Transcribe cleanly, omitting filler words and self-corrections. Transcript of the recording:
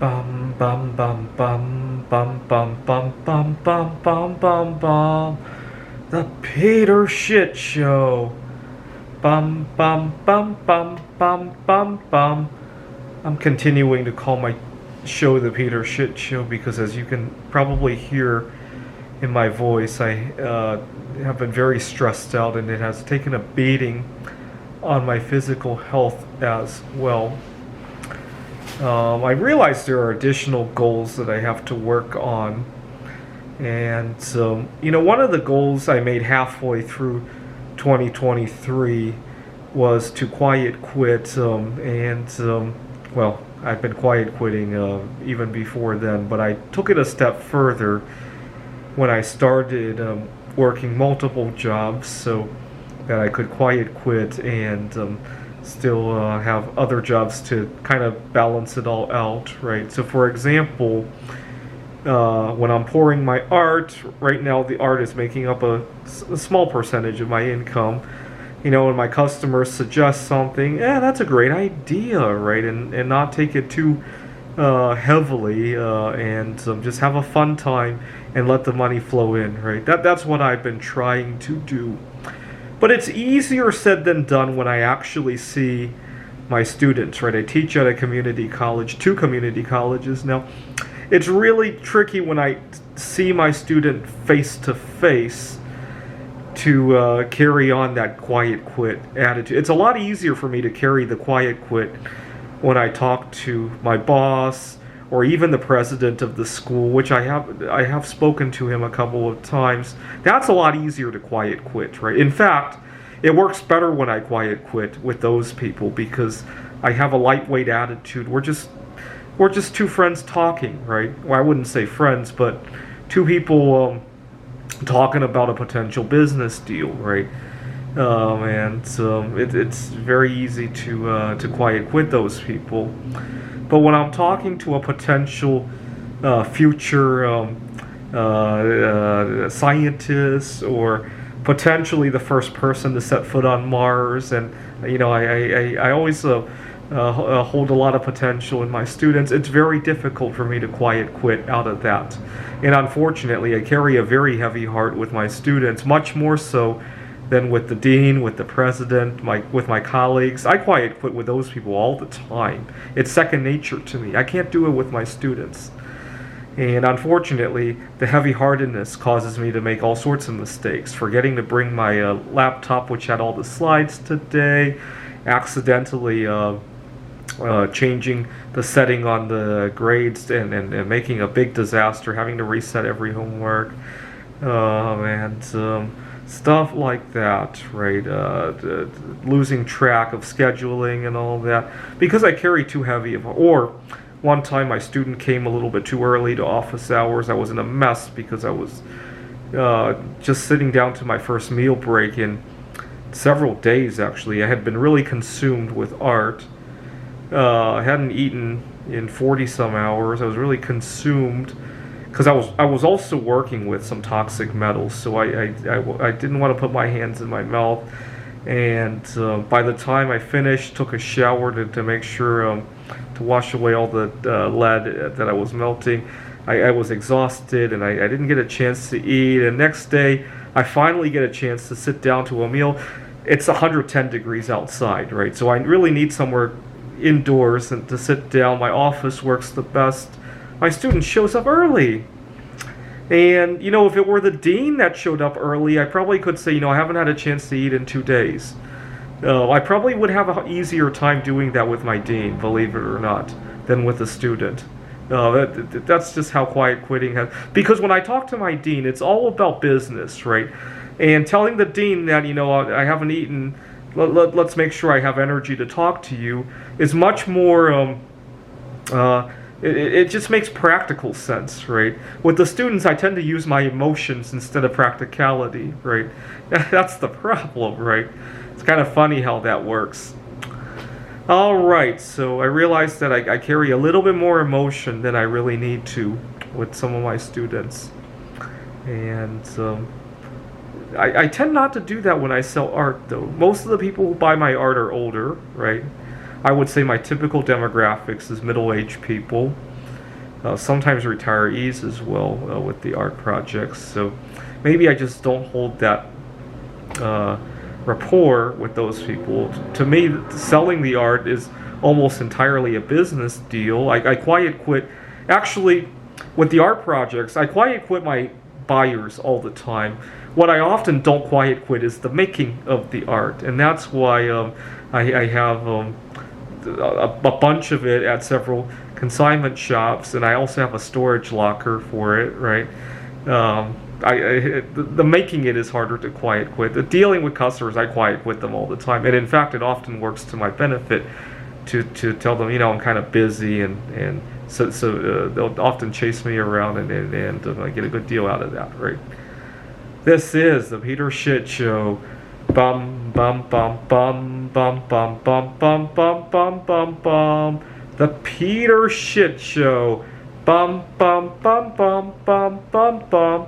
Bum bum bum bum bum bum bum bum bum bum bum bum. The Peter Shit Show. Bum bum bum bum bum bum bum. I'm continuing to call my show the Peter Shit Show because, as you can probably hear in my voice, I have been very stressed out, and it has taken a beating on my physical health as well. I realize there are additional goals that I have to work on. And, one of the goals I made halfway through 2023 was to quiet quit. I've been quiet quitting even before then, but I took it a step further when I started working multiple jobs so that I could quiet quit and still have other jobs to kind of balance it all out, right? So, for example, when I'm pouring my art, right now the art is making up a small percentage of my income. When my customers suggest something, that's a great idea, right? And not take it too heavily and just have a fun time and let the money flow in, right? That's what I've been trying to do. But it's easier said than done when I actually see my students, right? I teach at a community college, 2 community colleges now. It's really tricky when I see my student face to face to carry on that quiet quit attitude. It's a lot easier for me to carry the quiet quit when I talk to my boss or even the president of the school, which I have spoken to him a couple of times. That's a lot easier to quiet quit, right? In fact, it works better when I quiet quit with those people because I have a lightweight attitude. We're just 2 friends talking, right? Well, I wouldn't say friends, but 2 people talking about a potential business deal, right? It's very easy to quiet quit those people. But when I'm talking to a potential future scientist or potentially the first person to set foot on Mars, and I always hold a lot of potential in my students. It's very difficult for me to quiet quit out of that. And unfortunately, I carry a very heavy heart with my students, much more so than with the dean, with the president, with my colleagues. I quiet quit with those people all the time. It's second nature to me. I can't do it with my students. And unfortunately, the heavy-heartedness causes me to make all sorts of mistakes, forgetting to bring my laptop, which had all the slides today, accidentally changing the setting on the grades and making a big disaster, having to reset every homework, and stuff like that, right? Losing track of scheduling and all that because I carry too heavy of. Or one time my student came a little bit too early to office hours. I was in a mess because I was just sitting down to my first meal break in several days. Actually, I had been really consumed with art. I hadn't eaten in 40 some hours. I was really consumed because I was also working with some toxic metals, so I didn't want to put my hands in my mouth. And by the time I finished, took a shower to make sure to wash away all the lead that I was melting. I was exhausted and I didn't get a chance to eat. And next day, I finally get a chance to sit down to a meal. It's 110 degrees outside, right? So I really need somewhere indoors and to sit down. My office works the best. My student shows up early. And, if it were the dean that showed up early, I probably could say, I haven't had a chance to eat in 2 days. I probably would have an easier time doing that with my dean, believe it or not, than with a student. That's just how quiet quitting has. Because when I talk to my dean, it's all about business, right? And telling the dean that, I haven't eaten, let's make sure I have energy to talk to you, is much more, it just makes practical sense, right? With the students, I tend to use my emotions instead of practicality, right? That's the problem, right? It's kind of funny how that works. All right, so I realized that I carry a little bit more emotion than I really need to with some of my students. And I tend not to do that when I sell art, though. Most of the people who buy my art are older, right? I would say my typical demographics is middle-aged people. sometimes retirees as well with the art projects. So maybe I just don't hold that rapport with those people. To me, selling the art is almost entirely a business deal. I quiet quit. Actually, with the art projects, I quiet quit my buyers all the time. What I often don't quiet quit is the making of the art, and that's why I have a bunch of it at several consignment shops, and I also have a storage locker for it, right? The making it is harder to quiet quit. The dealing with customers, I quiet quit them all the time, and in fact, it often works to my benefit to tell them, I'm kind of busy, and so they'll often chase me around, and I get a good deal out of that, right? This is the Peter Shit Show. Bum bum bum bum bum bum bum bum bum bum bum bum. The Peter Shit Show. Bum bum bum bum bum bum bum.